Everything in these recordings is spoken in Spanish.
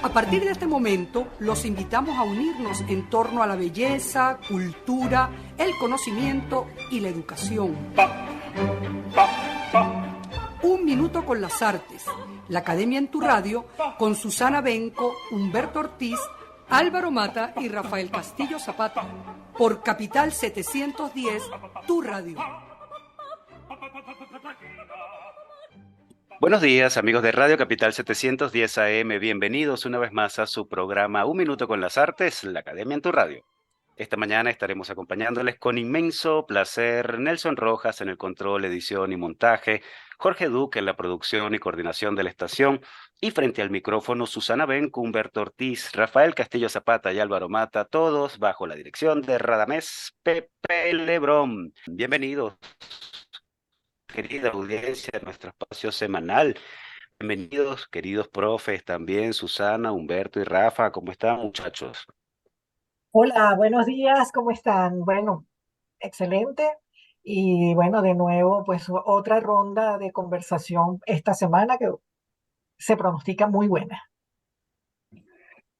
A partir de este momento, los invitamos a unirnos en torno a la belleza, cultura, el conocimiento y la educación. Un minuto con las artes. La Academia en tu Radio, con Susana Benco, Humberto Ortiz, Álvaro Mata y Rafael Castillo Zapata. Por Capital 710, tu radio. Buenos días, amigos de Radio Capital 710 AM. Bienvenidos una vez más a su programa Un Minuto con las Artes, la Academia en tu Radio. Esta mañana estaremos acompañándoles con inmenso placer Nelson Rojas en el control, edición y montaje, Jorge Duque en la producción y coordinación de la estación, y frente al micrófono Susana Benco, Humberto Ortiz, Rafael Castillo Zapata y Álvaro Mata, todos bajo la dirección de Radamés Pepe Lebrón. Bienvenidos, querida audiencia, a nuestro espacio semanal. Bienvenidos, queridos profes, también Susana, Humberto y Rafa. ¿Cómo están, muchachos? Hola, buenos días, ¿cómo están? Bueno, excelente. Y bueno, de nuevo, pues otra ronda de conversación esta semana que se pronostica muy buena.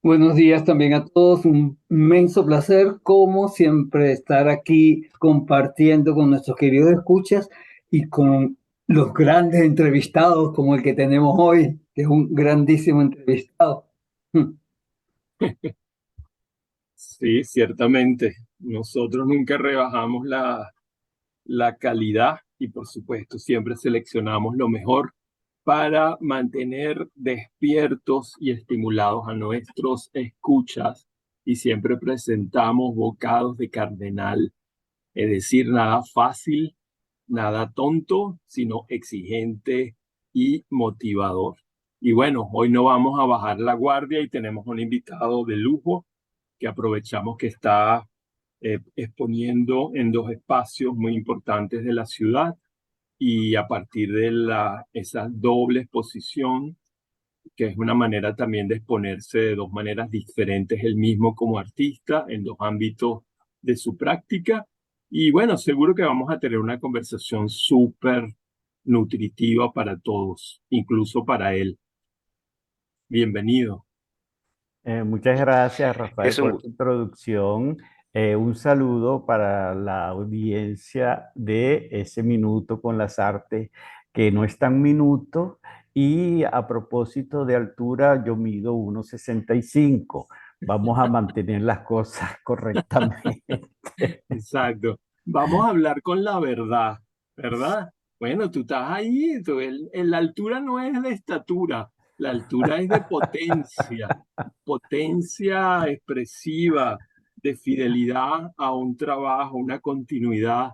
Buenos días también a todos, un inmenso placer, como siempre, estar aquí compartiendo con nuestros queridos escuchas y con los grandes entrevistados como el que tenemos hoy, que es un grandísimo entrevistado. Sí, ciertamente. Nosotros nunca rebajamos la calidad y por supuesto siempre seleccionamos lo mejor para mantener despiertos y estimulados a nuestros escuchas y siempre presentamos bocados de cardenal, es decir, nada fácil, nada tonto, sino exigente y motivador. Y bueno, hoy no vamos a bajar la guardia y tenemos un invitado de lujo que aprovechamos que está exponiendo en dos espacios muy importantes de la ciudad y a partir de esa doble exposición, que es una manera también de exponerse de dos maneras diferentes, él mismo como artista en dos ámbitos de su práctica. Y bueno, seguro que vamos a tener una conversación súper nutritiva para todos, incluso para él. Bienvenido. Muchas gracias, Rafael, Es un por tu introducción. Un saludo para la audiencia de ese Minuto con las Artes, que no es tan minuto. Y a propósito de altura, yo mido 1,65. Vamos a mantener las cosas correctamente. Exacto. Vamos a hablar con la verdad, ¿verdad? Bueno, tú estás ahí, la altura no es de estatura, la altura es de potencia, potencia expresiva, de fidelidad a un trabajo, una continuidad,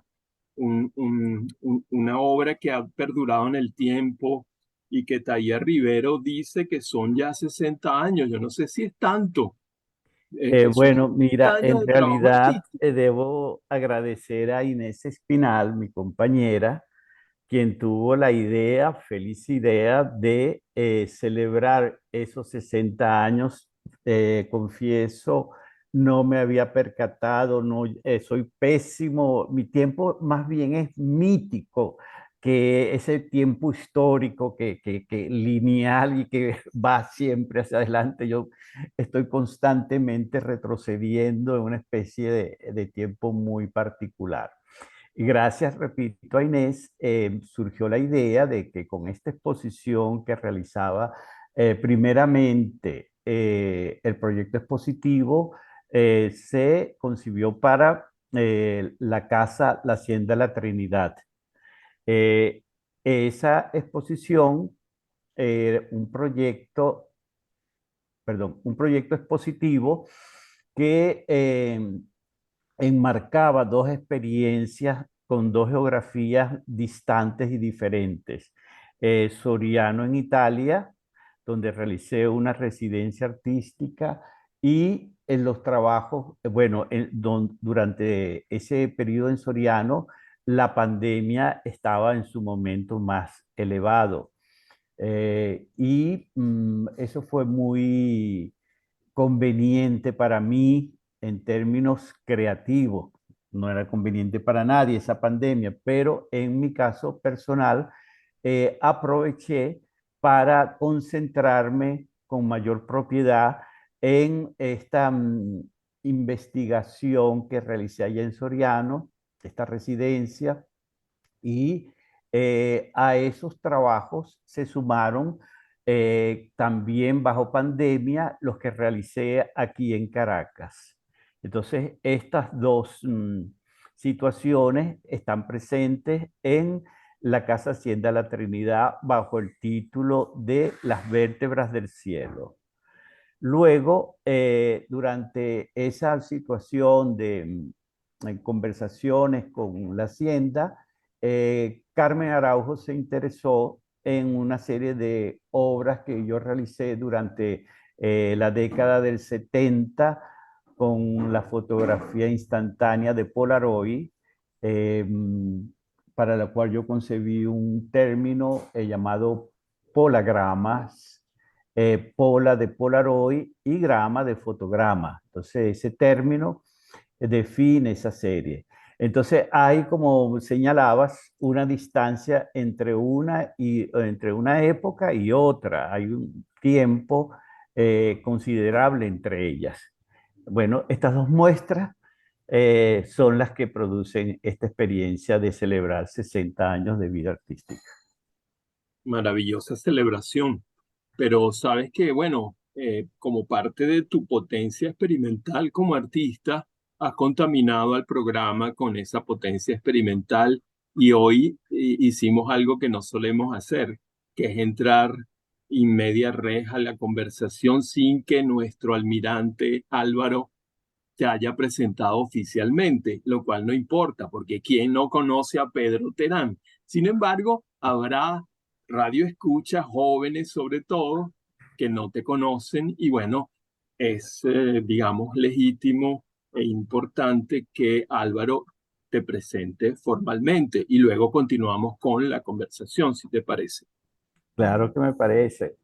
una obra que ha perdurado en el tiempo y que Taller Rivero dice que son ya 60 años. Yo no sé si es tanto. Son Bueno, mira, 60 años en de trabajo realidad artístico. debo agradecer a Inés Espinal, mi compañera, quien tuvo la idea, feliz idea, de celebrar esos 60 años. Confieso, no me había percatado, no, soy pésimo, mi tiempo más bien es mítico, que ese tiempo histórico que lineal y que va siempre hacia adelante. Yo estoy constantemente retrocediendo en una especie de tiempo muy particular. Y gracias, repito, a Inés, surgió la idea de que con esta exposición que realizaba, primeramente el proyecto expositivo se concibió para la casa, la Hacienda La Trinidad. Eh, Esa exposición, un proyecto, perdón, un proyecto expositivo que enmarcaba dos experiencias con dos geografías distantes y diferentes. Soriano en Italia, donde realicé una residencia artística, y en los trabajos, bueno, durante ese periodo en Soriano, la pandemia estaba en su momento más elevado. Eso fue muy conveniente para mí en términos creativos. No era conveniente para nadie esa pandemia, pero en mi caso personal, aproveché para concentrarme con mayor propiedad en esta investigación que realicé allá en Soriano, esta residencia, y a esos trabajos se sumaron también bajo pandemia los que realicé aquí en Caracas. Entonces, estas dos situaciones están presentes en la Casa Hacienda La Trinidad bajo el título de Las vértebras del cielo. Luego, durante esa situación de conversaciones con la Hacienda, Carmen Araujo se interesó en una serie de obras que yo realicé durante la década del 70 con la fotografía instantánea de Polaroid, eh, para la cual yo concebí un término llamado polagramas, pola de Polaroid y grama de fotograma. Entonces, ese término define esa serie. Entonces, hay, como señalabas, una distancia entre entre una época y otra. Hay un tiempo considerable entre ellas. Bueno, estas dos muestras son las que producen esta experiencia de celebrar 60 años de vida artística. Maravillosa celebración. Pero sabes que, bueno, como parte de tu potencia experimental como artista, has contaminado al programa con esa potencia experimental y hoy hicimos algo que no solemos hacer, que es entrar in media res a la conversación sin que nuestro almirante Álvaro se haya presentado oficialmente, lo cual no importa, porque ¿quién no conoce a Pedro Terán? Sin embargo, habrá radio escuchas, jóvenes sobre todo, que no te conocen y bueno, es, digamos, legítimo e importante que Álvaro te presente formalmente y luego continuamos con la conversación, si te parece. Claro que me parece.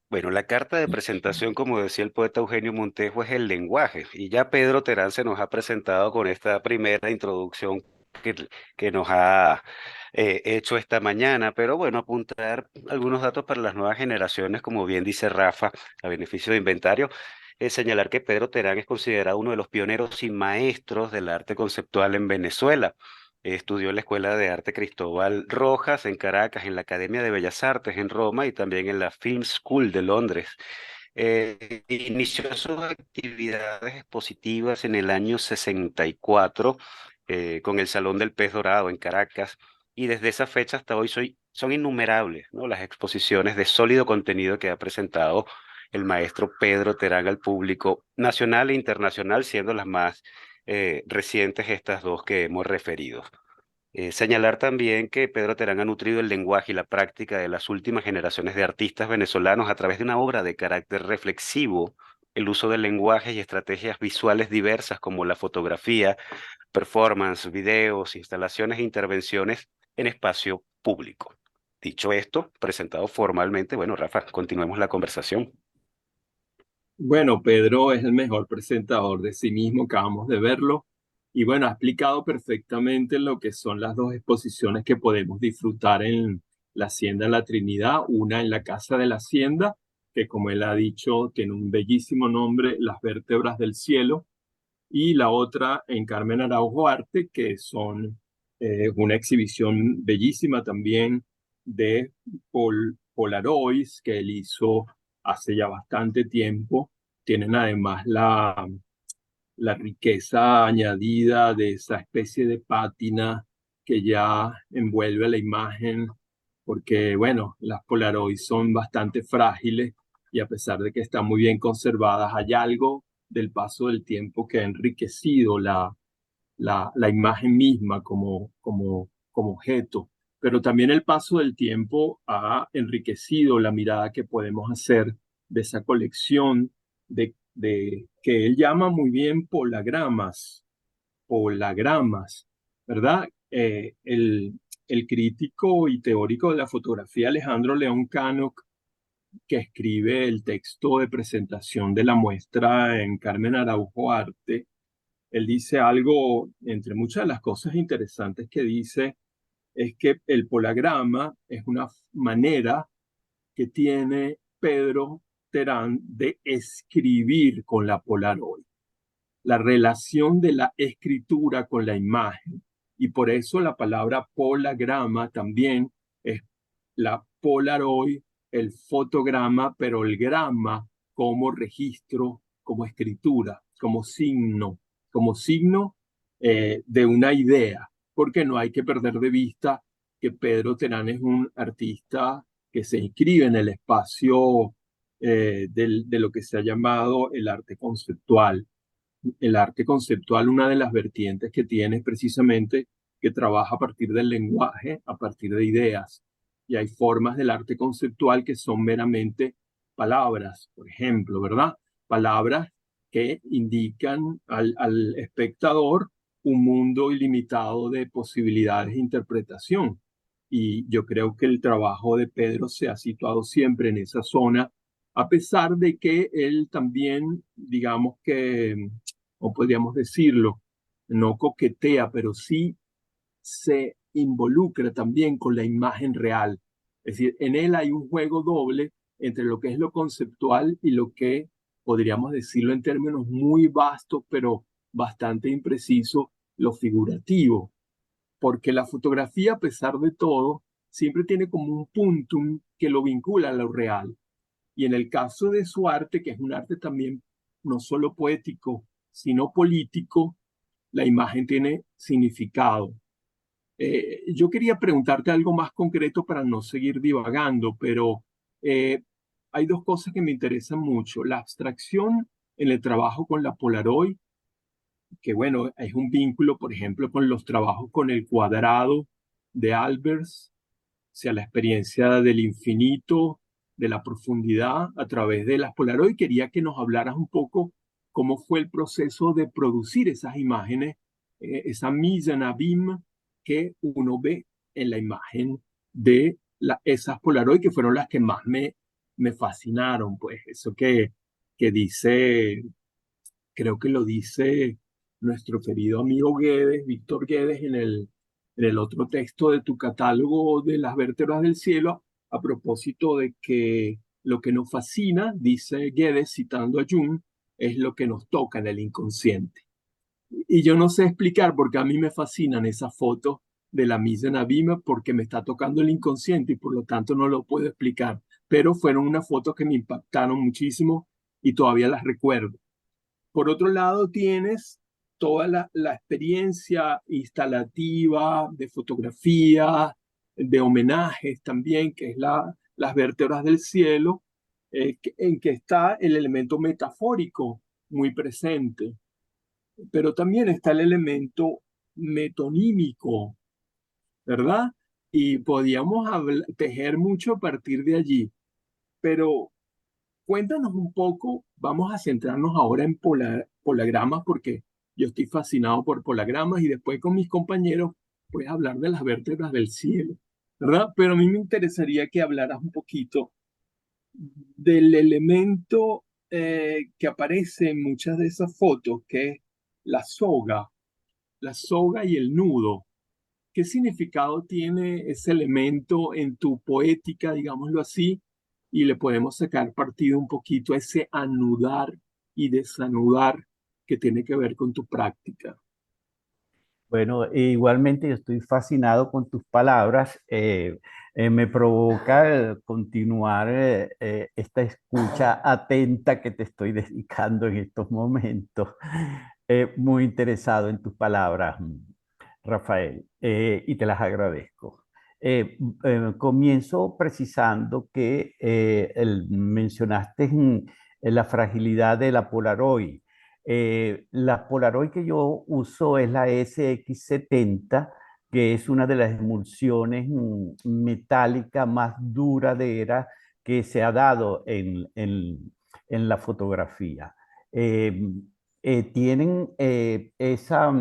Bueno, la carta de presentación, como decía el poeta Eugenio Montejo, es el lenguaje. Y ya Pedro Terán se nos ha presentado con esta primera introducción que, que nos ha hecho esta mañana. Pero bueno, apuntar algunos datos para las nuevas generaciones, como bien dice Rafa, a beneficio de inventario, es señalar que Pedro Terán es considerado uno de los pioneros y maestros del arte conceptual en Venezuela. Estudió en la Escuela de Arte Cristóbal Rojas en Caracas, en la Academia de Bellas Artes en Roma y también en la Film School de Londres. Inició sus actividades expositivas en el año 64 con el Salón del Pez Dorado en Caracas y desde esa fecha hasta hoy son innumerables, ¿no?, las exposiciones de sólido contenido que ha presentado el maestro Pedro Terán al público nacional e internacional, siendo las más recientes estas dos que hemos referido. Señalar también que Pedro Terán ha nutrido el lenguaje y la práctica de las últimas generaciones de artistas venezolanos a través de una obra de carácter reflexivo, el uso del lenguaje y estrategias visuales diversas como la fotografía, performance, videos, instalaciones e intervenciones en espacio público. Dicho esto, presentado formalmente, bueno, Rafa, continuemos la conversación. Bueno, Pedro es el mejor presentador de sí mismo, acabamos de verlo. Y bueno, ha explicado perfectamente lo que son las dos exposiciones que podemos disfrutar en la Hacienda La Trinidad. Una en la Casa de la Hacienda, que como él ha dicho, tiene un bellísimo nombre, Las vértebras del cielo. Y la otra en Carmen Araujo Arte, que son una exhibición bellísima también de Polaroids que él hizo hace ya bastante tiempo. Tienen además la riqueza añadida de esa especie de pátina que ya envuelve la imagen, porque bueno, las Polaroids son bastante frágiles y a pesar de que están muy bien conservadas, hay algo del paso del tiempo que ha enriquecido la imagen misma como objeto. Pero también el paso del tiempo ha enriquecido la mirada que podemos hacer de esa colección de que él llama muy bien polagramas, ¿verdad? El crítico y teórico de la fotografía Alejandro León Cano, que escribe el texto de presentación de la muestra en Carmen Araujo Arte, él dice algo, entre muchas de las cosas interesantes que dice, es que el polagrama es una manera que tiene Pedro Terán de escribir con la Polaroid, la relación de la escritura con la imagen. Y por eso la palabra polagrama también es la Polaroid, el fotograma, pero el grama como registro, como escritura, como signo de una idea, porque no hay que perder de vista que Pedro Terán es un artista que se inscribe en el espacio de lo que se ha llamado el arte conceptual. El arte conceptual, una de las vertientes que tiene es precisamente que trabaja a partir del lenguaje, a partir de ideas. Y hay formas del arte conceptual que son meramente palabras, por ejemplo, ¿verdad? Palabras que indican al espectador un mundo ilimitado de posibilidades de interpretación. Y yo creo que el trabajo de Pedro se ha situado siempre en esa zona, a pesar de que él también, digamos que, o podríamos decirlo, no coquetea, pero sí se involucra también con la imagen real. Es decir, en él hay un juego doble entre lo que es lo conceptual y lo que podríamos decirlo en términos muy vastos, pero bastante imprecisos, lo figurativo. Porque la fotografía, a pesar de todo, siempre tiene como un puntum que lo vincula a lo real. Y en el caso de su arte, que es un arte también no solo poético, sino político, la imagen tiene significado. Yo quería preguntarte algo más concreto para no seguir divagando, pero eh, hay dos cosas que me interesan mucho. La abstracción en el trabajo con la Polaroid, que bueno, es un vínculo, por ejemplo, con los trabajos con el cuadrado de Albers, o sea, la experiencia del infinito, de la profundidad a través de las Polaroid. Quería que nos hablaras un poco cómo fue el proceso de producir esas imágenes, esa mise en abîme que uno ve en la imagen de esas Polaroid, que fueron las que más me fascinaron, pues eso que dice, creo que lo dice nuestro querido amigo Guedes, Víctor Guedes, en el otro texto de tu catálogo de las vértebras del cielo, a propósito de que lo que nos fascina, dice Guedes, citando a Jung, es lo que nos toca en el inconsciente. Y yo no sé explicar porque a mí me fascinan esas fotos de la misa en Abima porque me está tocando el inconsciente y por lo tanto no lo puedo explicar. Pero fueron unas fotos que me impactaron muchísimo y todavía las recuerdo. Por otro lado, tienes toda la experiencia instalativa de fotografía, de homenajes también, que es las vértebras del cielo, en que está el elemento metafórico muy presente, pero también está el elemento metonímico, ¿verdad? Y podíamos tejer mucho a partir de allí, pero cuéntanos un poco, vamos a centrarnos ahora en polagramas porque yo estoy fascinado por polagramas y después con mis compañeros puedes hablar de las vértebras del cielo, ¿verdad? Pero a mí me interesaría que hablaras un poquito del elemento que aparece en muchas de esas fotos, que es la la soga y el nudo. ¿Qué significado tiene ese elemento en tu poética, digámoslo así? Y le podemos sacar partido un poquito a ese anudar y desanudar que tiene que ver con tu práctica. Bueno, igualmente yo estoy fascinado con tus palabras. Me provoca continuar esta escucha atenta que te estoy dedicando en estos momentos. Muy interesado en tus palabras, Rafael, y te las agradezco. Comienzo precisando que mencionaste la fragilidad de la Polaroid. La Polaroid que yo uso es la SX70, que es una de las emulsiones metálicas más duraderas que se ha dado en la fotografía. Eh, Tienen esa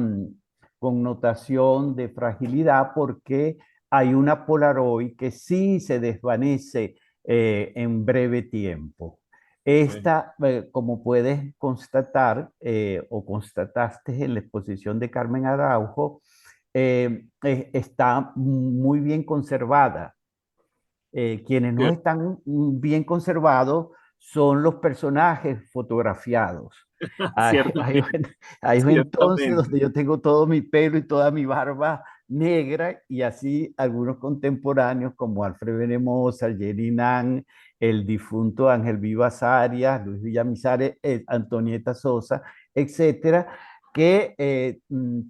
connotación de fragilidad porque hay una Polaroid que sí se desvanece en breve tiempo. Esta, como puedes constatar o constataste en la exposición de Carmen Araujo, está muy bien conservada. Quienes no Cierto, están bien conservados son los personajes fotografiados. Hay, hay, ciertamente, hay un entonces ciertamente. donde yo tengo todo mi pelo y toda mi barba negra y así algunos contemporáneos como Alfred Benemosa, Jenny Nan, el difunto Ángel Vivas Arias, Luis Villamizar, Antonieta Sosa, etcétera, que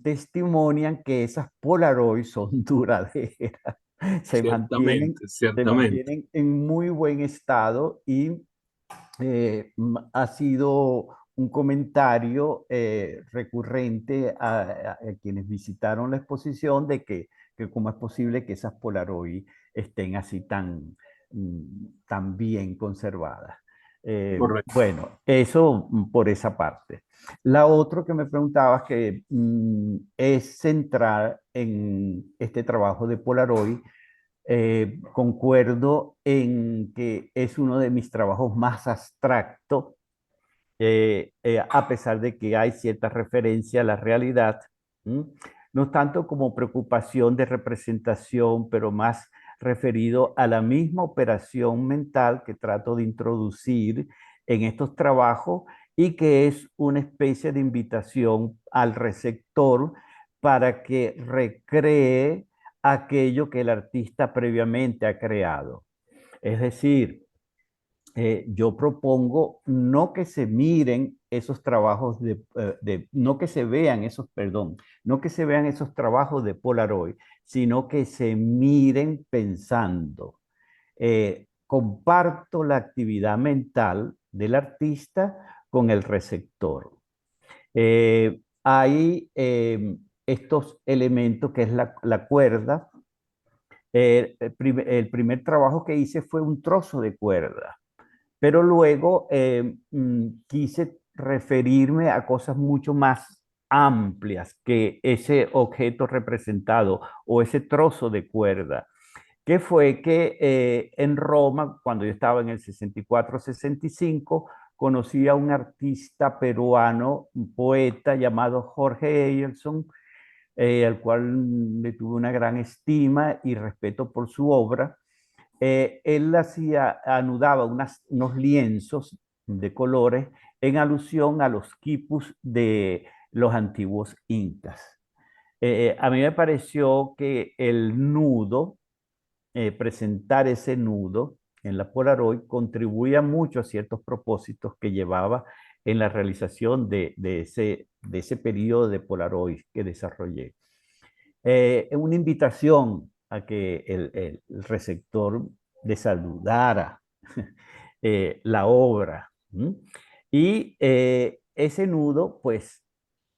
testimonian que esas Polaroid son duraderas, se mantienen, Ciertamente, se ciertamente. mantienen en muy buen estado y ha sido un comentario recurrente a quienes visitaron la exposición de que cómo es posible que esas Polaroid estén así tan bien conservadas. Correcto. Bueno, eso por esa parte. La otra que me preguntabas que es centrar en este trabajo de Polaroid. Concuerdo en que es uno de mis trabajos más abstractos, a pesar de que hay cierta referencia a la realidad, ¿m? No tanto como preocupación de representación, pero más referido a la misma operación mental que trato de introducir en estos trabajos y que es una especie de invitación al receptor para que recree aquello que el artista previamente ha creado. Es decir, yo propongo no que se miren esos trabajos no que se vean esos, perdón, no que se vean esos trabajos de Polaroid, sino que se miren pensando. Comparto la actividad mental del artista con el receptor. Hay estos elementos que es la cuerda. El primer trabajo que hice fue un trozo de cuerda, pero luego quise referirme a cosas mucho más amplias que ese objeto representado o ese trozo de cuerda, que fue que en Roma, cuando yo estaba en el 64-65, conocí a un artista peruano, un poeta llamado Jorge Eyerson, al cual le tuve una gran estima y respeto por su obra. Él anudaba unos lienzos de colores en alusión a los quipus de los antiguos incas. A mí me pareció que el nudo, presentar ese nudo en la Polaroid contribuía mucho a ciertos propósitos que llevaba en la realización de ese periodo de Polaroid que desarrollé. Una invitación a que el receptor desaludara la obra. ¿M? Y ese nudo, pues,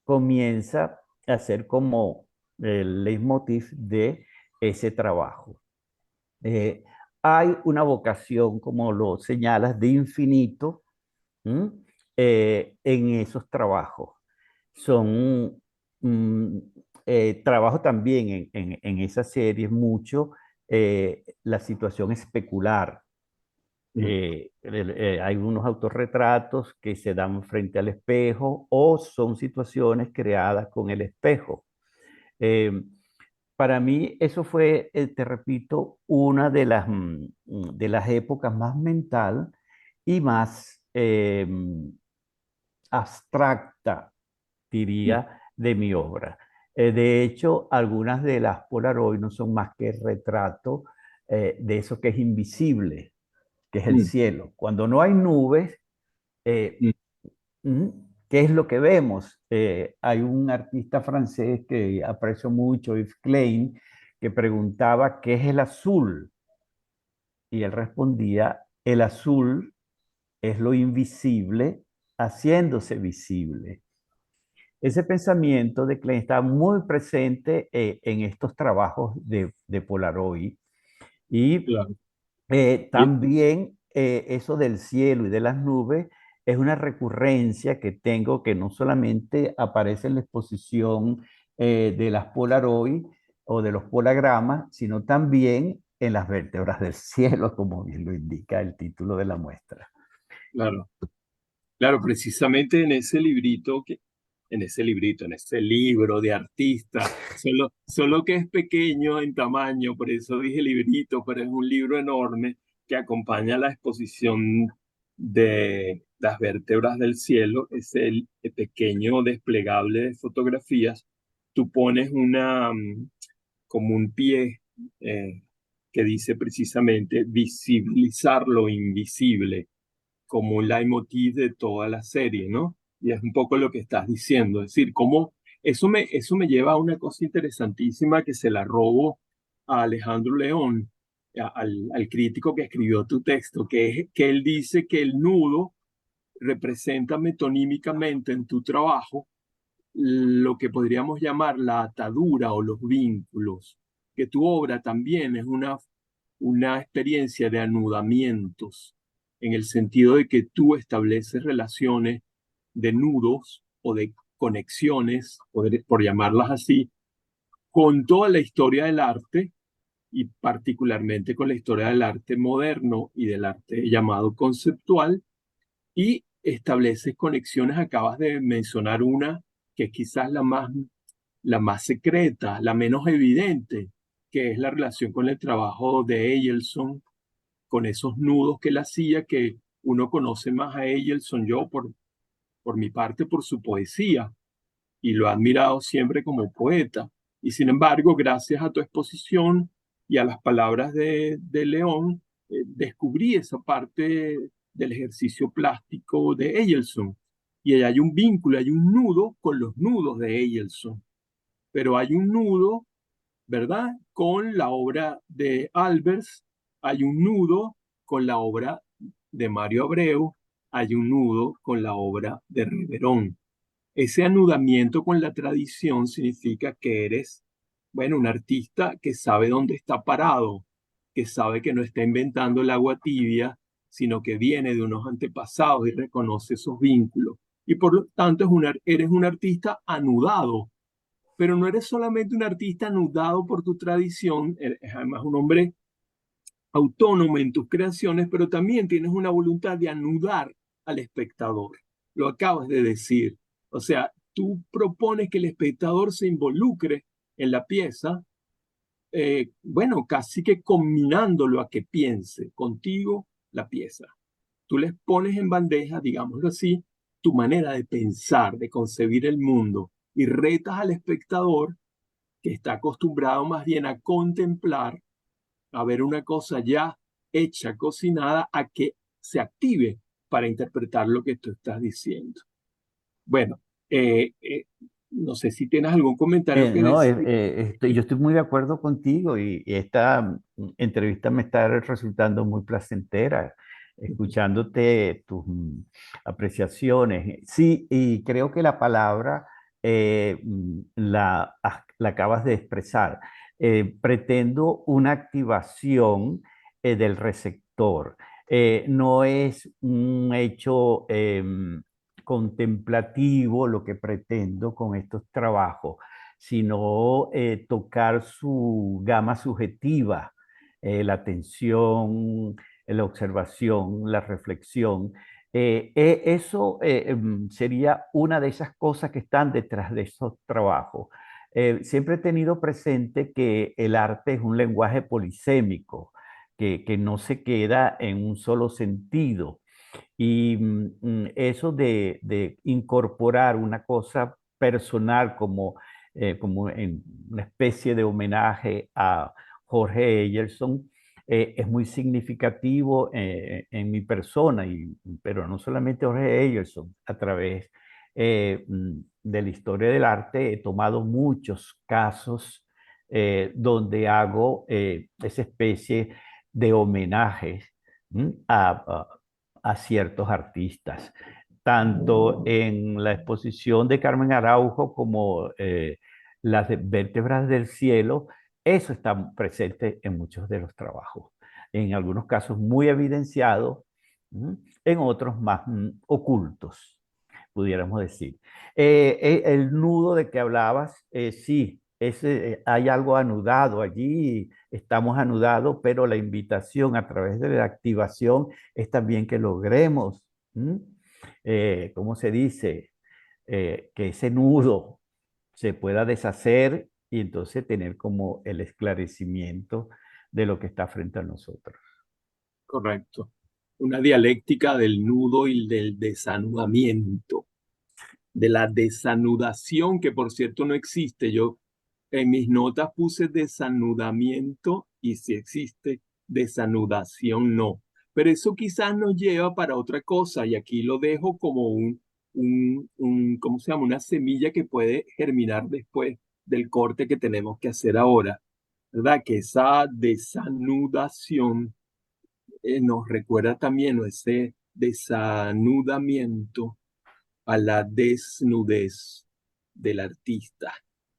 comienza a ser como el leitmotiv de ese trabajo. Hay una vocación, como lo señalas, de infinito en esos trabajos. Son trabajo también en esa serie mucho la situación especular. Hay unos autorretratos que se dan frente al espejo o son situaciones creadas con el espejo. Eh, para mí eso fue, te repito, una de las épocas más mental y más abstracta, diría, de mi obra. De hecho, algunas de las Polaroid no son más que retrato de eso que es invisible, que es el cielo. Cuando no hay nubes, eh, ¿qué es lo que vemos? Hay un artista francés que aprecio mucho, Yves Klein, que preguntaba qué es el azul. Y él respondía, el azul es lo invisible haciéndose visible. Ese pensamiento de Klein está muy presente en estos trabajos de Polaroid. Y Claro. también eso del cielo y de las nubes es una recurrencia que tengo que no solamente aparece en la exposición de las Polaroid o de los polagramas, sino también en las vértebras del cielo, como bien lo indica el título de la muestra. Claro, claro, precisamente en ese librito en ese librito, en ese libro de artista, solo que es pequeño en tamaño, por eso dije librito, pero es un libro enorme que acompaña la exposición de las vértebras del cielo, es el pequeño desplegable de fotografías. Tú pones como un pie que dice precisamente visibilizar lo invisible como un leitmotiv de toda la serie, ¿no? Y es un poco lo que estás diciendo, es decir, cómo eso me lleva a una cosa interesantísima que se la robo a Alejandro León, al crítico que escribió tu texto, que es que él dice que el nudo representa metonímicamente en tu trabajo lo que podríamos llamar la atadura o los vínculos, que tu obra también es una experiencia de anudamientos, en el sentido de que tú estableces relaciones de nudos o de conexiones, por llamarlas así, con toda la historia del arte y particularmente con la historia del arte moderno y del arte llamado conceptual, y estableces conexiones. Acabas de mencionar una que es quizás la más secreta, la menos evidente, que es la relación con el trabajo de Eielson, con esos nudos que él hacía, que uno conoce más a Eielson, yo por mi parte, por su poesía, y lo he admirado siempre como poeta. Y sin embargo, gracias a tu exposición y a las palabras de León, descubrí esa parte del ejercicio plástico de Eielson. Y ahí hay un vínculo, hay un nudo con los nudos de Eielson, pero hay un nudo, ¿verdad? Con la obra de Albers, hay un nudo con la obra de Mario Abreu, hay un nudo con la obra de Reverón. Ese anudamiento con la tradición significa que eres, bueno, un artista que sabe dónde está parado, que sabe que no está inventando el agua tibia, sino que viene de unos antepasados y reconoce esos vínculos. Y por lo tanto eres un artista anudado, pero no eres solamente un artista anudado por tu tradición, eres además un hombre autónomo en tus creaciones, pero también tienes una voluntad de anudar al espectador. Lo acabas de decir. O sea, tú propones que el espectador se involucre en la pieza, bueno, casi que combinándolo a que piense contigo la pieza. Tú les pones en bandeja, digámoslo así, tu manera de pensar, de concebir el mundo, y retas al espectador que está acostumbrado más bien a contemplar, a ver una cosa ya hecha, cocinada, a que se active para interpretar lo que tú estás diciendo. Bueno, no sé si tienes algún comentario que No, decir. yo estoy muy de acuerdo contigo y esta entrevista me está resultando muy placentera, escuchándote tus apreciaciones. Sí, y creo que la palabra la acabas de expresar. Pretendo una activación del receptor. No es un hecho contemplativo lo que pretendo con estos trabajos, sino tocar su gama subjetiva, la atención, la observación, la reflexión. Eso sería una de esas cosas que están detrás de esos trabajos. Siempre he tenido presente que el arte es un lenguaje polisémico, que no se queda en un solo sentido. Y eso de incorporar una cosa personal como en una especie de homenaje a Jorge Eyerson es muy significativo en mi persona, pero no solamente Jorge Eyerson, a través de la historia del arte he tomado muchos casos donde hago esa especie de homenajes a ciertos artistas, tanto en la exposición de Carmen Araujo como las vértebras del cielo. Eso está presente en muchos de los trabajos, en algunos casos muy evidenciados, en otros más ocultos, pudiéramos decir. El nudo de que hablabas, sí, hay algo anudado allí, estamos anudados, pero la invitación a través de la activación es también que logremos, ¿cómo se dice? que ese nudo se pueda deshacer y entonces tener como el esclarecimiento de lo que está frente a nosotros. Correcto. Una dialéctica del nudo y del desanudamiento, de la desanudación, que por cierto no existe. Yo en mis notas puse desanudamiento y si existe desanudación, no. Pero eso quizás nos lleva para otra cosa y aquí lo dejo como ¿cómo se llama? Una semilla que puede germinar después del corte que tenemos que hacer ahora, ¿verdad? Que esa desanudación nos recuerda también, ¿no? Ese desanudamiento a la desnudez del artista,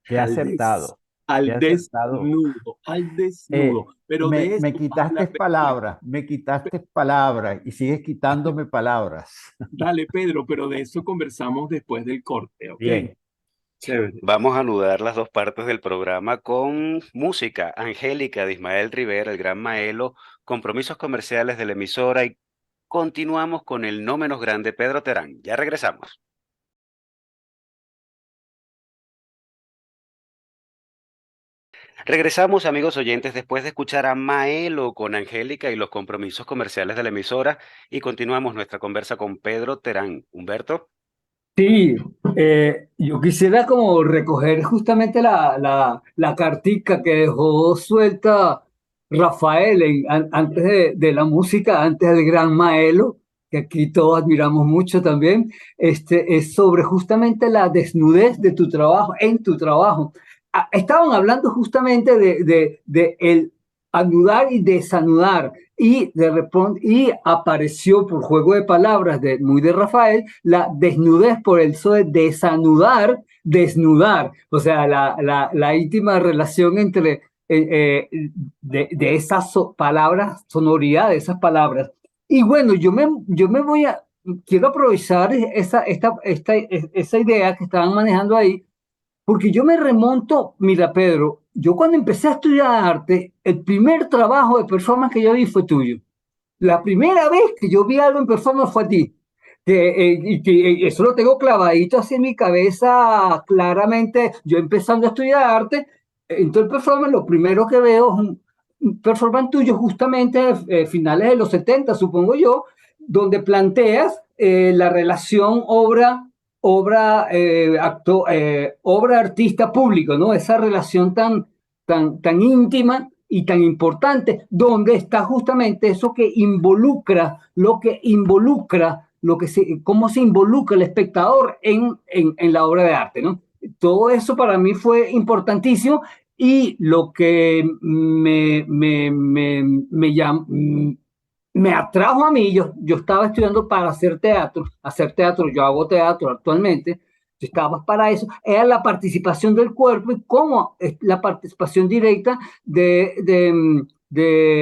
Te he al, des, aceptado, te he al aceptado. desnudo, al desnudo. Pero de Me eso habla Pedro. me quitaste palabras y sigues quitándome palabras. Dale, Pedro, pero de eso conversamos después del corte, ¿ok? Bien, Chévere. Vamos a anudar las dos partes del programa con música. Angélica de Ismael Rivera, el gran Maelo, compromisos comerciales de la emisora y continuamos con el no menos grande Pedro Terán. Ya regresamos. Regresamos, amigos oyentes, después de escuchar a Maelo con Angélica y los compromisos comerciales de la emisora y continuamos nuestra conversa con Pedro Terán. Humberto. Sí, yo quisiera como recoger justamente la cartica que dejó suelta Rafael antes de la música, antes del gran Maelo, que aquí todos admiramos mucho también, es sobre justamente la desnudez de tu trabajo, en tu trabajo. Estaban hablando justamente de el anudar y desanudar, y de repente y apareció por juego de palabras muy de Rafael la desnudez por el so de desanudar, desnudar, o sea, la íntima relación entre de esas palabras, sonoridad de esas palabras. Y bueno, yo me quiero aprovechar esa idea que estaban manejando ahí, porque yo me remonto, mira, Pedro, yo cuando empecé a estudiar arte, el primer trabajo de performance que yo vi fue tuyo. La primera vez que yo vi algo en performance fue a ti. Y que eso lo tengo clavadito así en mi cabeza, claramente. Yo empezando a estudiar arte, en todo el performance, lo primero que veo es un performance tuyo, justamente finales de los 70, supongo yo, donde planteas la relación obra artista público, ¿no? Esa relación tan íntima y tan importante, donde está justamente eso que involucra, cómo se involucra el espectador en la obra de arte, ¿no? Todo eso para mí fue importantísimo y lo que me atrajo a mí, yo estaba estudiando para hacer teatro, yo hago teatro actualmente, yo estaba para eso, era la participación del cuerpo y cómo es la participación directa de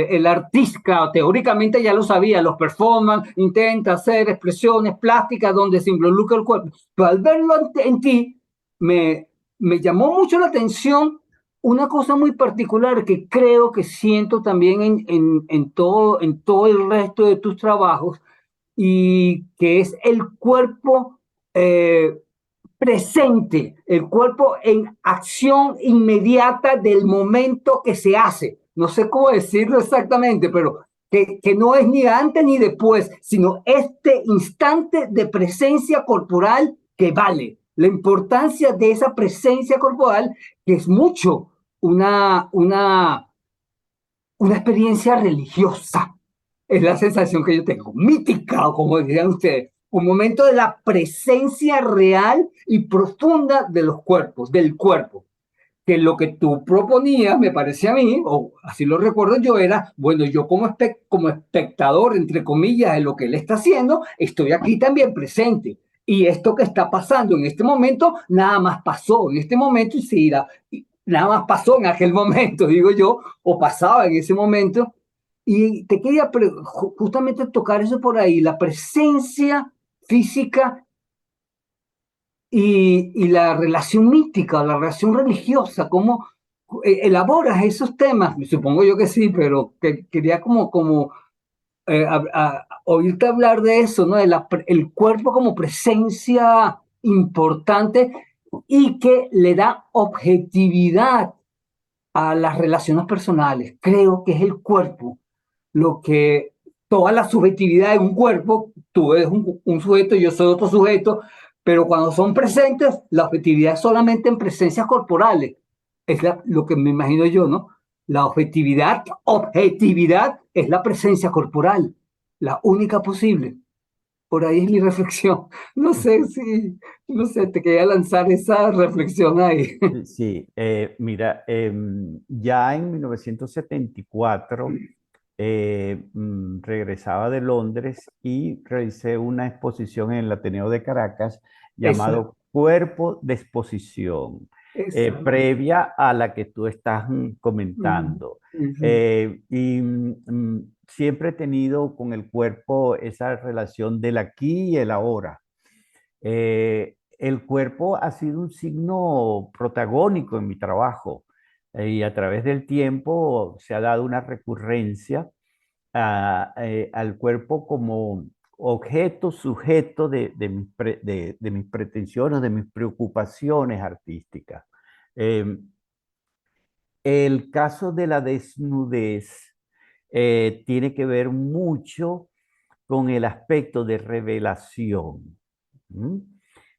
el artista, teóricamente ya lo sabía, los performance, intenta hacer expresiones plásticas donde se involucra el cuerpo, pero al verlo en ti, me llamó mucho la atención una cosa muy particular que creo que siento también en todo el resto de tus trabajos y que es el cuerpo presente, el cuerpo en acción inmediata del momento que se hace. No sé cómo decirlo exactamente, pero que no es ni antes ni después, sino este instante de presencia corporal que vale. La importancia de esa presencia corporal, que es mucho una experiencia religiosa. Es la sensación que yo tengo, mítica, como dirían ustedes. Un momento de la presencia real y profunda de los cuerpos, del cuerpo. Que lo que tú proponías, me parece a mí, o así lo recuerdo yo, era, bueno, yo como espectador, entre comillas, de lo que él está haciendo, estoy aquí también presente. Y esto que está pasando en este momento, nada más pasó en este momento y se irá. Nada más pasó en aquel momento, digo yo, o pasaba en ese momento. Y te quería justamente tocar eso por ahí, la presencia física y la relación mística, la relación religiosa, cómo elaboras esos temas. Supongo yo que sí, pero quería como oírte hablar de eso, ¿no? El cuerpo como presencia importante y que le da objetividad a las relaciones personales. Creo que es el cuerpo lo que toda la subjetividad de un cuerpo, tú eres un sujeto, yo soy otro sujeto, pero cuando son presentes, la objetividad es solamente en presencias corporales. Es lo que me imagino yo, ¿no? La objetividad es la presencia corporal, la única posible. Por ahí es mi reflexión. No sé, te quería lanzar esa reflexión ahí. Sí, mira, ya en 1974 regresaba de Londres y realicé una exposición en el Ateneo de Caracas Esa, llamado Cuerpo de Exposición, esa. previa a la que tú estás Mm, comentando. ujú. Siempre he tenido con el cuerpo esa relación del aquí y el ahora. El cuerpo ha sido un signo protagónico en mi trabajo y a través del tiempo se ha dado una recurrencia al cuerpo como objeto, sujeto de mis pretensiones, de mis preocupaciones artísticas. Eh, el caso de la desnudez tiene que ver mucho con el aspecto de revelación. ¿Mm?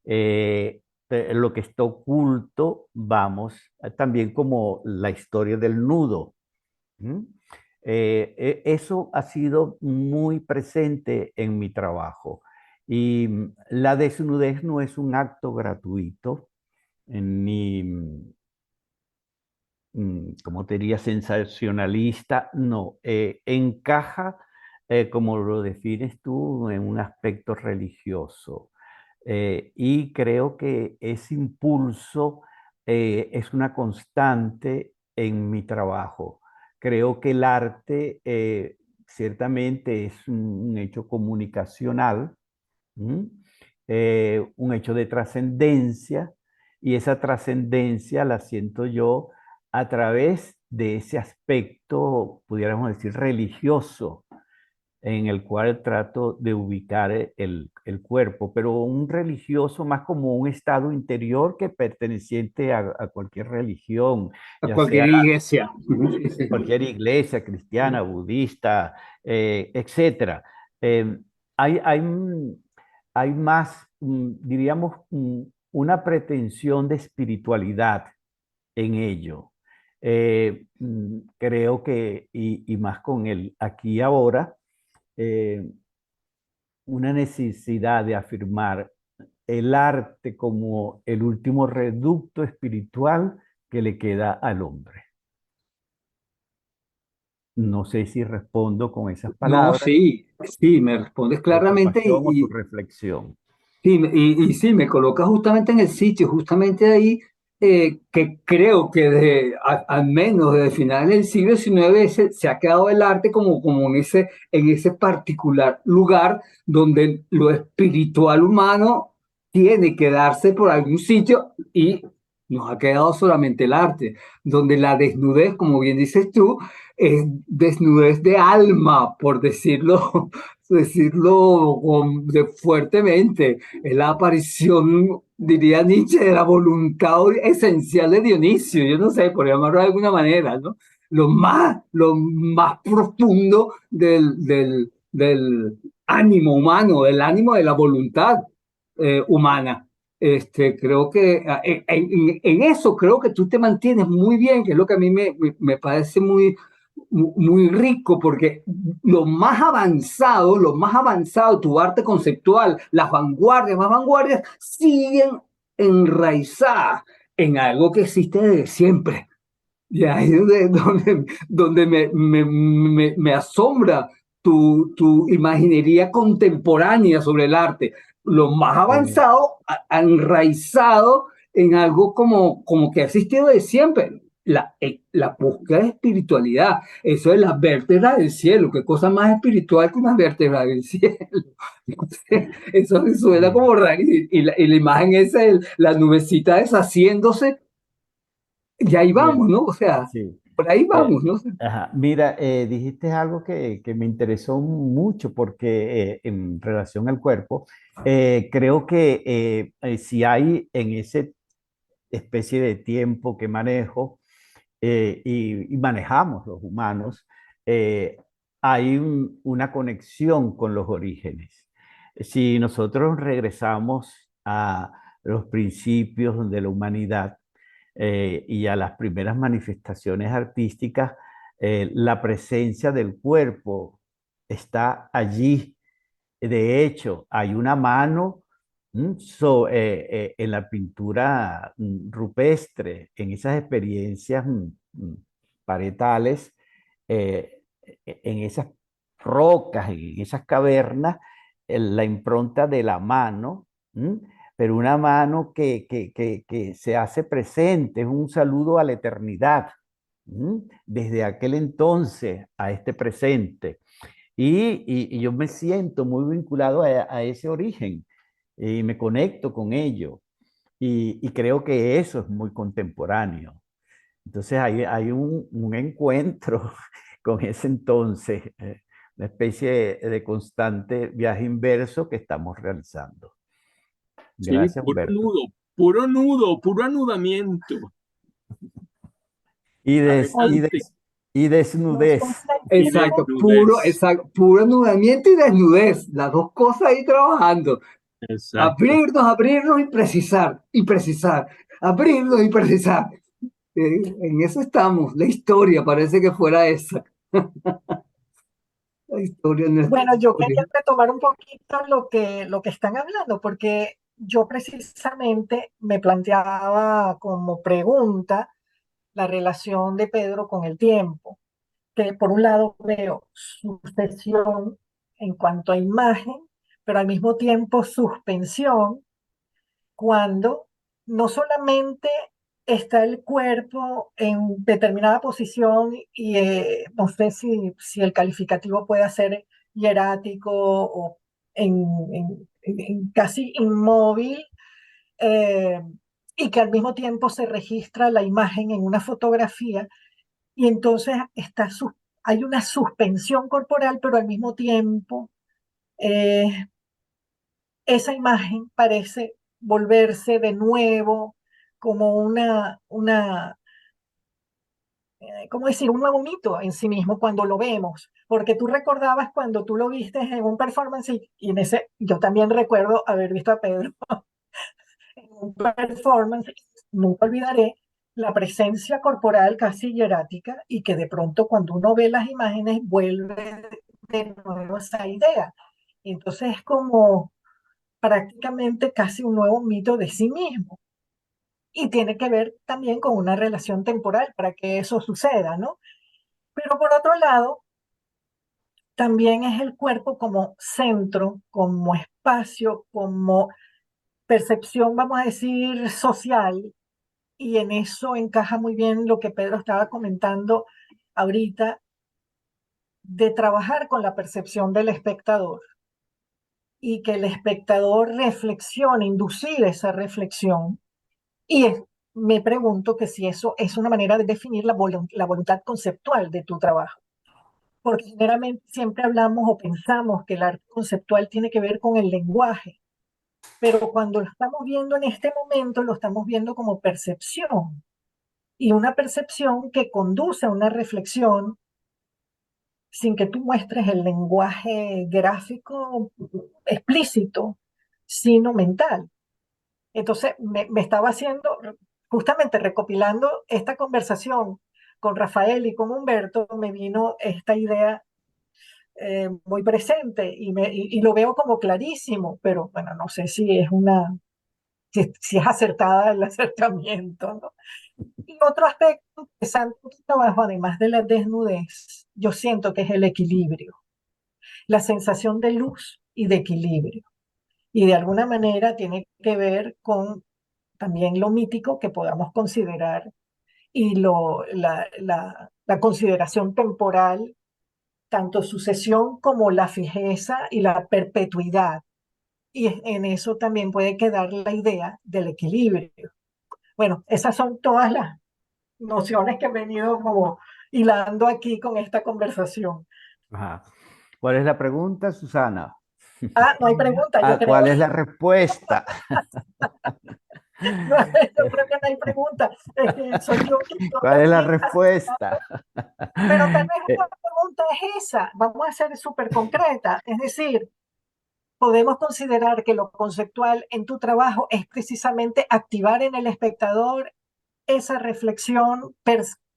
Eh, lo que está oculto, vamos, también como la historia del nudo. ¿Mm? Eso ha sido muy presente en mi trabajo. Y la desnudez no es un acto gratuito, ni, como te diría, sensacionalista, no. Encaja, como lo defines tú, en un aspecto religioso. Y creo que ese impulso es una constante en mi trabajo. Creo que el arte ciertamente es un hecho comunicacional, ¿m? Un hecho de trascendencia, y esa trascendencia la siento yo a través de ese aspecto, pudiéramos decir, religioso en el cual trato de ubicar el cuerpo, pero un religioso más como un estado interior que perteneciente a cualquier religión, A ya cualquier sea iglesia. cualquier iglesia cristiana, budista, etcétera. Eh, hay, hay, hay más, diríamos, una pretensión de espiritualidad en ello. Creo que, y más con el aquí y ahora, eh, una necesidad de afirmar el arte como el último reducto espiritual que le queda al hombre. No sé si respondo con esas No, palabras sí, me respondes a tu claramente preocupación o tu reflexión. y sí, me coloca justamente en el sitio, justamente ahí, que creo que al menos desde finales del siglo XIX se ha quedado el arte como en ese particular lugar donde lo espiritual humano tiene que darse por algún sitio y nos ha quedado solamente el arte, donde la desnudez, como bien dices tú, es desnudez de alma, por decirlo fuertemente. Es la aparición, diría Nietzsche, de la voluntad esencial de Dionisio, yo no sé, por llamarlo de alguna manera, ¿no? Lo más profundo del ánimo humano, del ánimo de la voluntad humana. Creo que en eso creo que tú te mantienes muy bien, que es lo que a mí me parece muy rico, porque lo más avanzado, tu arte conceptual, las vanguardias, más vanguardias, siguen enraizadas en algo que existe desde siempre. Y ahí es donde me asombra tu imaginería contemporánea sobre el arte. Lo más avanzado, enraizado en algo como que ha existido de siempre. La búsqueda de espiritualidad, eso es las vértebras del cielo, qué cosa más espiritual que unas vértebras del cielo. No sé, eso suena Sí, como raro, y la imagen esa, la nubecita deshaciéndose, y ahí bueno, vamos, ¿no? O sea, sí. Por ahí Eh, vamos, ¿no? ajá. Mira, dijiste algo que me interesó mucho porque en relación al cuerpo, creo que si hay en ese especie de tiempo que manejo y manejamos los humanos, eh, hay una conexión con los orígenes. Si nosotros regresamos a los principios de la humanidad y a las primeras manifestaciones artísticas, la presencia del cuerpo está allí. De hecho, hay una mano en la pintura rupestre, en esas experiencias paretales, en esas rocas, en esas cavernas, la impronta de la mano, pero una mano que se hace presente, es un saludo a la eternidad, desde aquel entonces a este presente. Y yo me siento muy vinculado a ese origen y me conecto con ello. Y creo que eso es muy contemporáneo. Entonces hay un encuentro con ese entonces, una especie de constante viaje inverso que estamos realizando. Sí, Gracias, Humberto. puro nudo, puro anudamiento. Y, des- y, Adelante. des- y Nos desnudez. Y desnudez. Exacto, puro anudamiento y desnudez, las dos cosas ahí trabajando. Exacto. Abrirnos y precisar, abrirnos y precisar. En eso estamos, la historia parece que fuera esa, la historia, nuestra Bueno, yo historia. quería retomar un poquito lo que están hablando, porque yo precisamente me planteaba como pregunta la relación de Pedro con el tiempo, que por un lado veo sucesión en cuanto a imagen, pero al mismo tiempo suspensión cuando no solamente está el cuerpo en determinada posición y no sé si el calificativo puede ser hierático o en casi inmóvil, eh, y que al mismo tiempo se registra la imagen en una fotografía y entonces hay una suspensión corporal, pero al mismo tiempo eh, esa imagen parece volverse de nuevo como ¿cómo decir? Un nuevo mito en sí mismo cuando lo vemos, porque tú recordabas cuando tú lo viste en un performance y en ese, yo también recuerdo haber visto a Pedro en un performance, nunca olvidaré la presencia corporal casi hierática y que de pronto cuando uno ve las imágenes vuelve de nuevo esa idea. Entonces es como prácticamente casi un nuevo mito de sí mismo. Y tiene que ver también con una relación temporal para que eso suceda, ¿no? Pero por otro lado, también es el cuerpo como centro, como espacio, como percepción, vamos a decir, social. Y en eso encaja muy bien lo que Pedro estaba comentando ahorita, de trabajar con la percepción del espectador y que el espectador reflexione, inducir esa reflexión. Y me pregunto que si eso es una manera de definir la voluntad conceptual de tu trabajo. Porque generalmente siempre hablamos o pensamos que el arte conceptual tiene que ver con el lenguaje, pero cuando lo estamos viendo en este momento, lo estamos viendo como percepción. Y una percepción que conduce a una reflexión sin que tú muestres el lenguaje gráfico explícito, sino mental. Entonces, me estaba haciendo, justamente recopilando esta conversación con Rafael y con Humberto, me vino esta idea muy presente y lo veo como clarísimo, pero bueno, no sé si es acertada el acercamiento, ¿no? Y otro aspecto interesante del trabajo, además de la desnudez, yo siento que es el equilibrio, la sensación de luz y de equilibrio. Y de alguna manera tiene que ver con también lo mítico que podamos considerar y la consideración temporal, tanto sucesión como la fijeza y la perpetuidad. Y en eso también puede quedar la idea del equilibrio. Bueno, esas son todas nociones que he venido como hilando aquí con esta conversación. Ajá. ¿Cuál es la pregunta, Susana? Ah, no hay pregunta, yo Ah, creo. ¿cuál es la respuesta? No, yo creo que no hay pregunta. Es que soy yo que estoy ¿Cuál es la aquí respuesta? pero tal vez Eh, una pregunta es esa. Vamos a ser súper concreta. Es decir, podemos considerar que lo conceptual en tu trabajo es precisamente activar en el espectador esa reflexión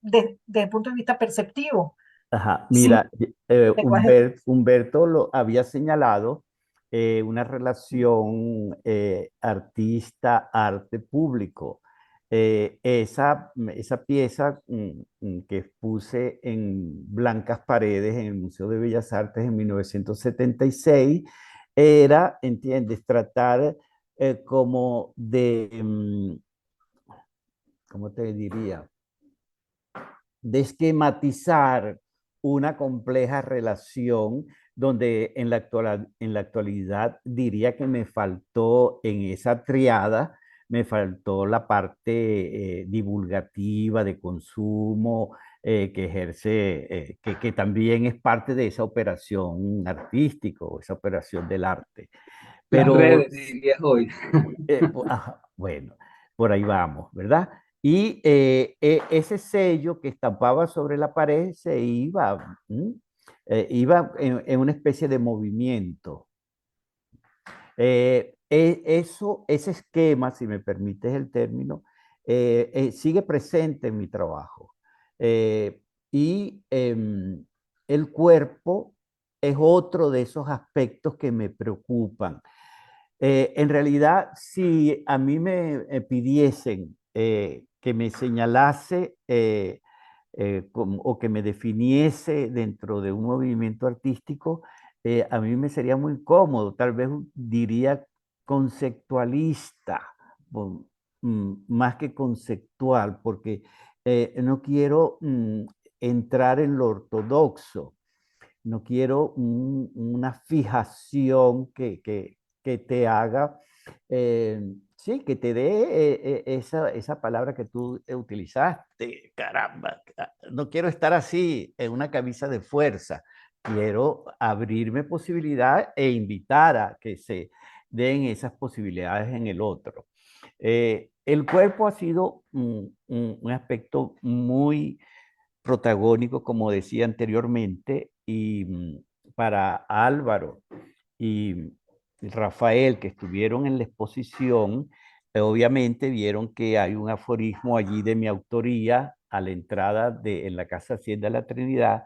desde el punto de vista perceptivo, Ajá, sin mira, lenguaje. Humberto lo había señalado una relación artista-arte público. Esa pieza que expuse en Blancas Paredes en el Museo de Bellas Artes en 1976 era, ¿entiendes?, tratar como de, ¿cómo te diría?, de esquematizar una compleja relación donde en la actualidad diría que me faltó en esa triada, me faltó la parte divulgativa de consumo que ejerce, que también es parte de esa operación artística o esa operación del arte. Las Pero redes, dirías hoy. Ajá, bueno, por ahí vamos, ¿verdad? Y ese sello que estampaba sobre la pared se iba, iba en una especie de movimiento. Ese esquema, si me permites el término, sigue presente en mi trabajo. Eh, y el cuerpo es otro de esos aspectos que me preocupan. En realidad, si a mí me pidiesen que me señalase o que me definiese dentro de un movimiento artístico, a mí me sería muy cómodo, tal vez diría conceptualista, o, más que conceptual, porque no quiero entrar en lo ortodoxo, no quiero una fijación que te haga, sí, que te dé esa palabra que tú utilizaste, caramba, no quiero estar así en una camisa de fuerza, quiero abrirme posibilidad e invitar a que se den esas posibilidades en el otro. El cuerpo ha sido un aspecto muy protagónico, como decía anteriormente, y para Álvaro y Rafael, que estuvieron en la exposición, obviamente vieron que hay un aforismo allí de mi autoría a la entrada en la Casa Hacienda de la Trinidad,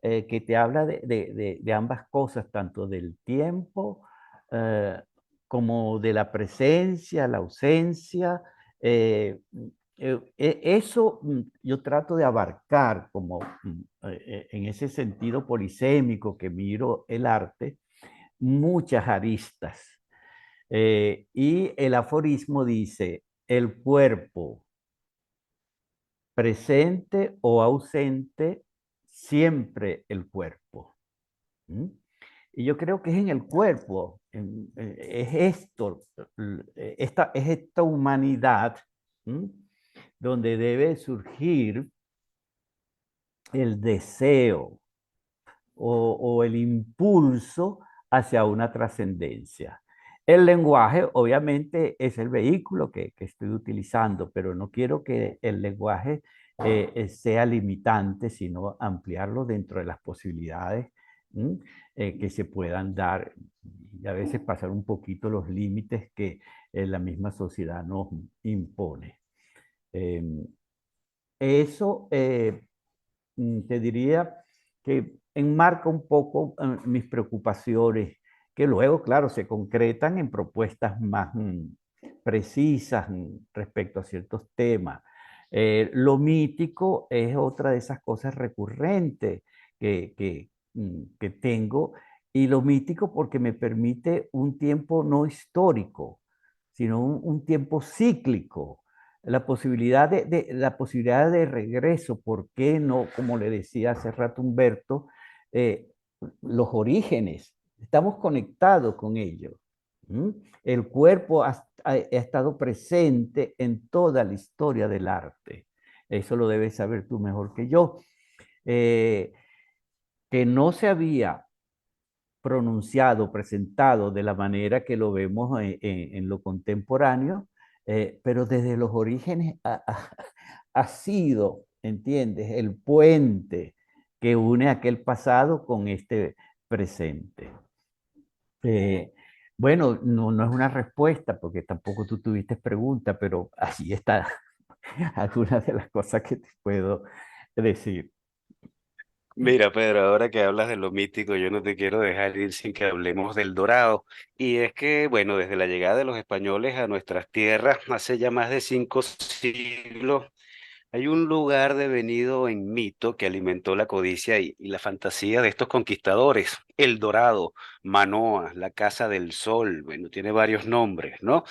que te habla de ambas cosas, tanto del tiempo eh, como de la presencia, la ausencia. eh, Eso yo trato de abarcar como en ese sentido polisémico que miro el arte, muchas aristas. Y el aforismo dice, el cuerpo presente o ausente, siempre el cuerpo. ¿Mm? Y yo creo que es en el cuerpo, es esto, es esta humanidad, ¿mm?, donde debe surgir el deseo o el impulso hacia una trascendencia. El lenguaje, obviamente, es el vehículo que estoy utilizando, pero no quiero que el lenguaje sea limitante, sino ampliarlo dentro de las posibilidades que se puedan dar y a veces pasar un poquito los límites que la misma sociedad nos impone. Em, Eso te diría que enmarca un poco mis preocupaciones, que luego, claro, se concretan en propuestas más precisas respecto a ciertos temas. Lo mítico es otra de esas cosas recurrentes que tengo, y lo mítico porque me permite un tiempo no histórico, sino un tiempo cíclico, la posibilidad de regreso. ¿Por qué no? Como le decía hace rato Humberto, eh, los orígenes, estamos conectados con ellos. ¿Mm? El cuerpo ha estado presente en toda la historia del arte. eso lo debes saber tú mejor que yo, que no se había pronunciado, presentado de la manera que lo vemos en lo contemporáneo, pero desde los orígenes ha sido, ¿entiendes?, el puente que une aquel pasado con este presente. Bueno, no es una respuesta porque tampoco tú tuviste pregunta, pero así está algunas de las cosas que te puedo decir. Mira, Pedro, ahora que hablas de lo mítico, yo no te quiero dejar ir sin que hablemos del Dorado. Y es que, bueno, desde la llegada de los españoles a nuestras tierras, hace ya más de 5 siglos, hay un lugar devenido en mito que alimentó la codicia y la fantasía de estos conquistadores. El Dorado, Manoa, la Casa del Sol, bueno, tiene varios nombres, ¿no?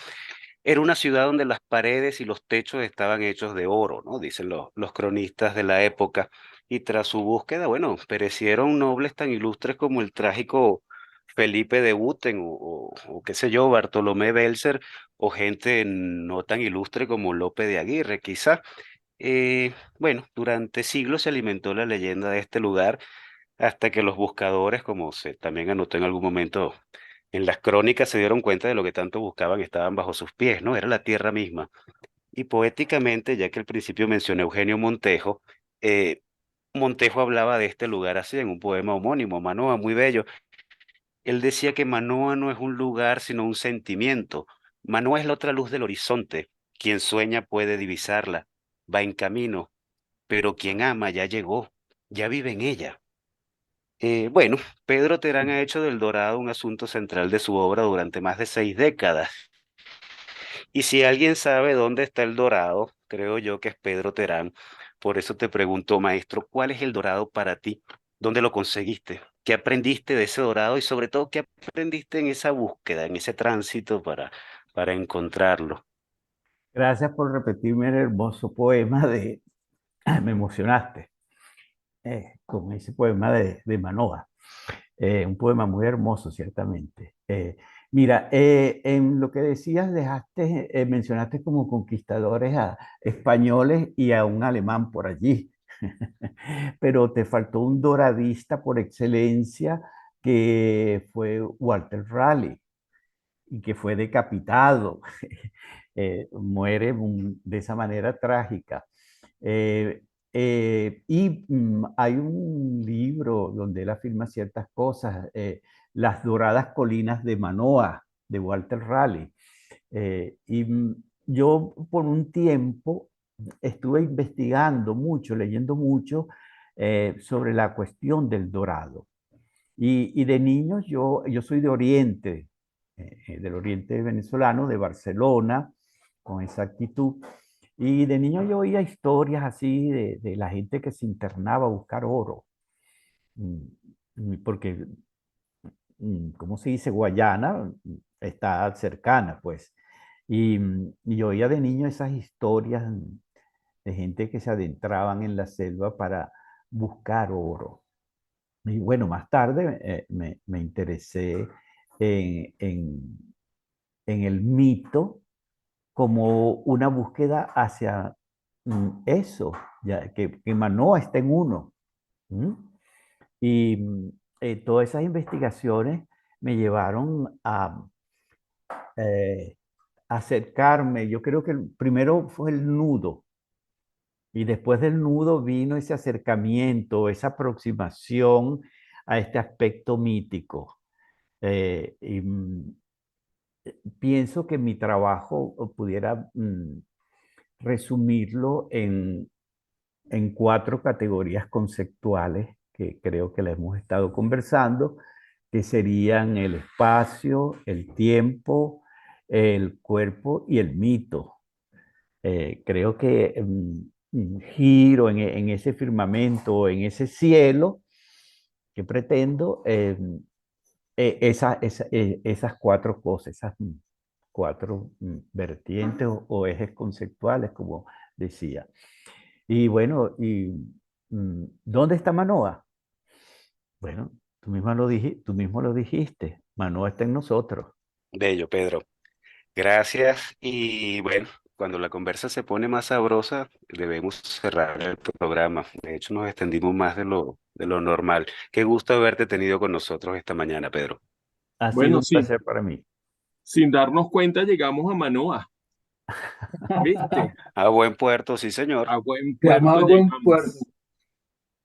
Era una ciudad donde las paredes y los techos estaban hechos de oro, ¿no? Dicen los cronistas de la época. Y tras su búsqueda, bueno, perecieron nobles tan ilustres como el trágico Felipe de Buten o qué sé yo, Bartolomé Belcer, o gente no tan ilustre como Lope de Aguirre, quizá. Bueno, durante siglos se alimentó la leyenda de este lugar hasta que los buscadores, como se también anotó en algún momento en las crónicas, se dieron cuenta de lo que tanto buscaban, estaban bajo sus pies, ¿no? Era la tierra misma. Y poéticamente, ya que al principio mencioné Eugenio Montejo, Montejo hablaba de este lugar así en un poema homónimo, Manoa, muy bello. Él decía que Manoa no es un lugar, sino un sentimiento. Manoa es la otra luz del horizonte. Quien sueña puede divisarla. Va en camino, pero quien ama ya llegó, ya vive en ella. Bueno, Pedro Terán ha hecho del Dorado un asunto central de su obra durante más de 6 décadas. Y si alguien sabe dónde está el Dorado, creo yo que es Pedro Terán. Por eso te pregunto, maestro, ¿cuál es el Dorado para ti? ¿Dónde lo conseguiste? ¿Qué aprendiste de ese Dorado? Y sobre todo, ¿qué aprendiste en esa búsqueda, en ese tránsito para encontrarlo? Gracias por repetirme el hermoso poema de... Me emocionaste con ese poema de Manoa. Un poema muy hermoso, ciertamente. Mira, en lo que decías, mencionaste como conquistadores a españoles y a un alemán por allí, pero te faltó un doradista por excelencia que fue Walter Raleigh y que fue decapitado, muere de esa manera trágica. Eh, hay un libro donde él afirma ciertas cosas, Las Doradas Colinas de Manoa, de Walter Raleigh. Yo por un tiempo estuve investigando mucho, leyendo mucho sobre la cuestión del dorado. Y de niño yo soy de Oriente, del Oriente venezolano, de Barcelona, con exactitud. Y de niño yo oía historias así de la gente que se internaba a buscar oro. Porque, ¿cómo se dice? Guayana está cercana, pues. Y yo oía de niño esas historias de gente que se adentraban en la selva para buscar oro. Y bueno, más tarde me interesé en, en, en el mito como una búsqueda hacia eso, ya, que Manoa está en uno. ¿Mm? Y todas esas investigaciones me llevaron a eh, acercarme. Yo creo que primero fue el nudo y después del nudo vino ese acercamiento, esa aproximación a este aspecto mítico. Y pienso que mi trabajo pudiera resumirlo en 4 categorías conceptuales que creo que la hemos estado conversando, que serían el espacio, el tiempo, el cuerpo y el mito. Creo que giro en ese firmamento, en ese cielo que pretendo esas 4 cosas, esas 4 vertientes o ejes conceptuales, como decía. Y bueno, ¿dónde está Manoa? Bueno, tú mismo lo dijiste, Manoa está en nosotros. Bello, Pedro. Gracias. Y bueno, cuando la conversa se pone más sabrosa, debemos cerrar el programa. De hecho, nos extendimos más de lo normal. Qué gusto haberte tenido con nosotros esta mañana, Pedro. Ha sido Bueno, un sí, placer para mí. sin darnos cuenta llegamos a Manoa, ¿viste? A buen puerto, sí, señor. A buen puerto Llamado Buen Puerto. llegamos.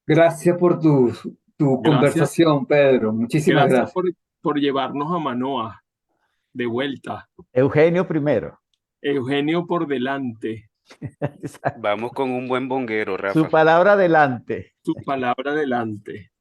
Gracias por tu Gracias, conversación, Pedro. Muchísimas gracias gracias. por llevarnos a Manoa de vuelta. Eugenio primero. Eugenio por delante, Vamos con un buen bonguero, Su Rafa. palabra adelante. su palabra delante.